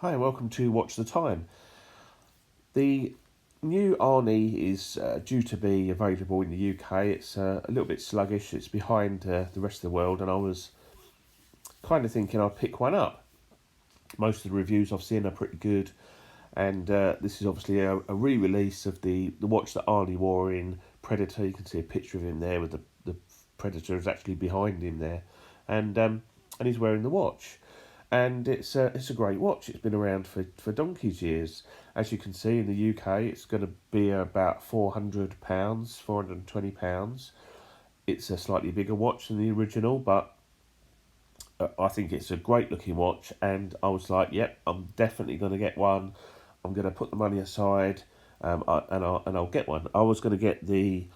Hi, and welcome to Watch the Time. The new Arnie is due to be available in the UK. It's a little bit sluggish. It's behind the rest of the world, and I was kind of thinking I'd pick one up. Most of the reviews I've seen are pretty good, and this is obviously a re-release of the watch that Arnie wore in Predator. You can see a picture of him there with the Predator is actually behind him there, and he's wearing the watch. And it's a great watch. It's been around for donkey's years. As you can see in the UK, it's going to be about £400, £420. It's a slightly bigger watch than the original, but I think it's a great looking watch. And I was like, yep, I'm definitely going to get one. I'm going to put the money aside, and I'll get one. I was going to get the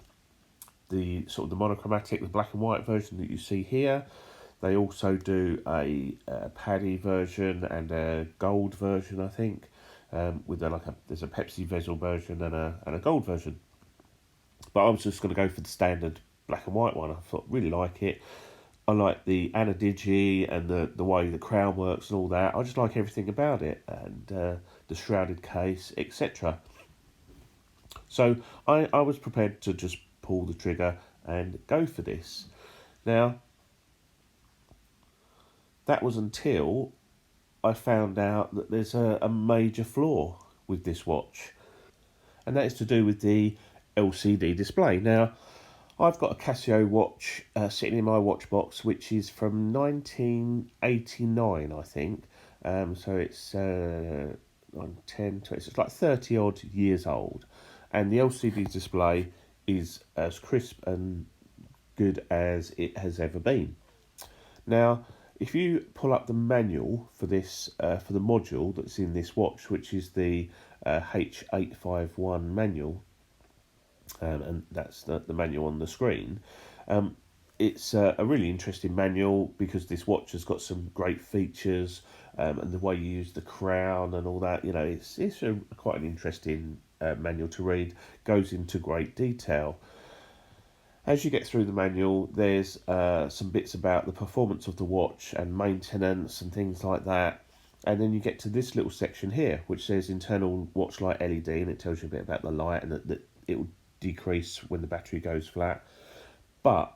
sort of the monochromatic, the black and white version that you see here. They also do a paddy version and a gold version, I think, with there's a Pepsi Vezel version and a gold version. But I was just going to go for the standard black and white one. I thought really like it. I like the anodigi and the way the crown works and all that. I just like everything about it, and the shrouded case, etc. So I was prepared to just pull the trigger and go for this. Now, that was until I found out that there's a major flaw with this watch, and that is to do with the LCD display. Now, I've got a Casio watch sitting in my watch box, which is from 1989, I think. So it's 10, 20, it's like 30 odd years old, and the LCD display is as crisp and good as it has ever been. Now, if you pull up the manual for this, for the module that's in this watch, which is the H851 manual, and that's the manual on the screen, it's a really interesting manual because this watch has got some great features, and the way you use the crown and all that, it's quite an interesting manual to read, goes into great detail. As you get through the manual, there's some bits about the performance of the watch and maintenance and things like that. And then you get to this little section here, which says internal watch light LED, and it tells you a bit about the light and that it will decrease when the battery goes flat. But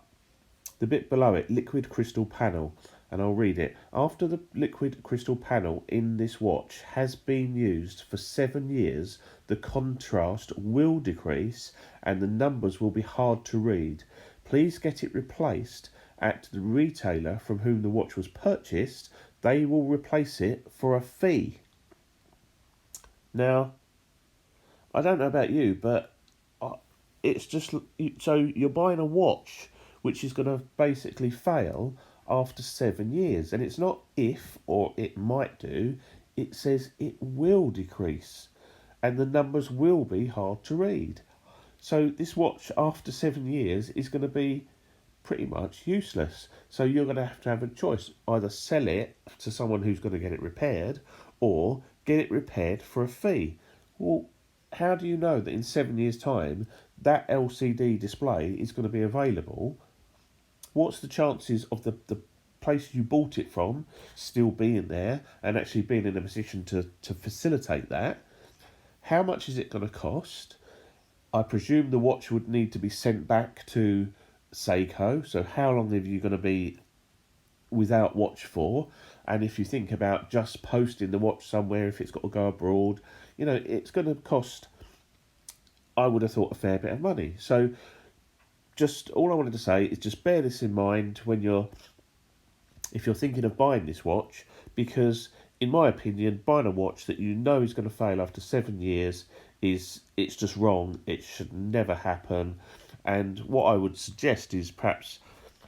the bit below it, liquid crystal panel, and I'll read it. After the liquid crystal panel in this watch has been used for 7 years, the contrast will decrease and the numbers will be hard to read. Please get it replaced at the retailer from whom the watch was purchased. They will replace it for a fee. Now, I don't know about you, but it's just, so you're buying a watch which is going to basically fail after 7 years. And it's not if or it might do, it says it will decrease and the numbers will be hard to read. So this watch after 7 years is going to be pretty much useless. So you're going to have a choice. Either sell it to someone who's going to get it repaired or get it repaired for a fee. Well, how do you know that in 7 years' time that LCD display is going to be available? What's the chances of the place you bought it from still being there and actually being in a position to facilitate that? How much is it going to cost? I presume the watch would need to be sent back to Seiko. So how long are you going to be without watch for? And if you think about just posting the watch somewhere, if it's got to go abroad, it's going to cost, I would have thought, a fair bit of money. So just all I wanted to say is just bear this in mind if you're thinking of buying this watch, because in my opinion, buying a watch that you know is going to fail after 7 years it's just wrong. It should never happen. And what I would suggest is perhaps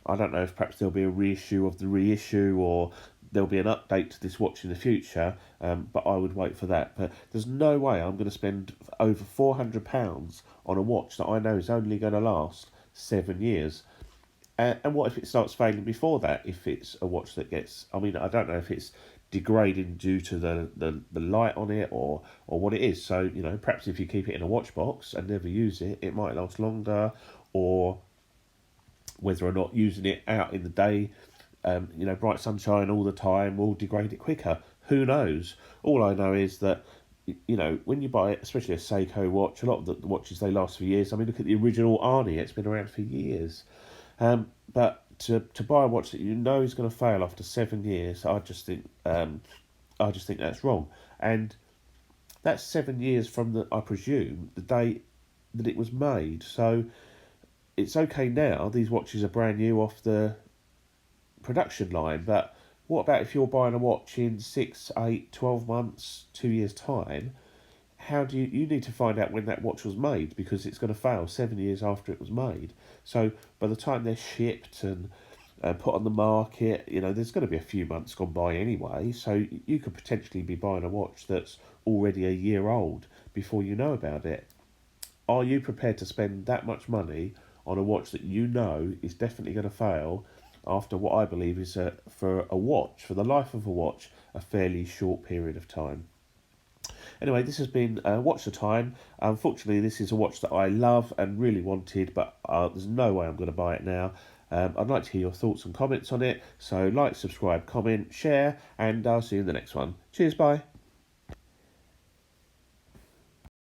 there'll be a reissue of the reissue, or there'll be an update to this watch in the future, but I would wait for that. But there's no way I'm going to spend over £400 on a watch that I know is only going to last 7 years. And what if it starts failing before that? If it's a watch that gets, I don't know if it's degrading due to the light on it or what it is. So, perhaps if you keep it in a watch box and never use it, it might last longer, or whether or not using it out in the day, bright sunshine all the time will degrade it quicker. who knows? All I know is that, you know, when you buy, especially a Seiko watch, a lot of the watches, they last for years. I mean, look at the original Arnie; it's been around for years. But to buy a watch that you know is going to fail after 7 years, I just think that's wrong. And that's 7 years from the, I presume, the date that it was made. So it's okay now. These watches are brand new off the production line, but what about if you're buying a watch in 6, 8, 12 months, 2 years' time? How do you need to find out when that watch was made, because it's going to fail 7 years after it was made. So by the time they're shipped and put on the market, you know, there's going to be a few months gone by anyway. So you could potentially be buying a watch that's already a year old before you know about it. Are you prepared to spend that much money on a watch that you know is definitely going to fail after what I believe is, for a watch, for the life of a watch, a fairly short period of time? Anyway, this has been Watch the Time. Unfortunately, this is a watch that I love and really wanted, but there's no way I'm going to buy it now. I'd like to hear your thoughts and comments on it. So like, subscribe, comment, share, and I'll see you in the next one. Cheers, bye.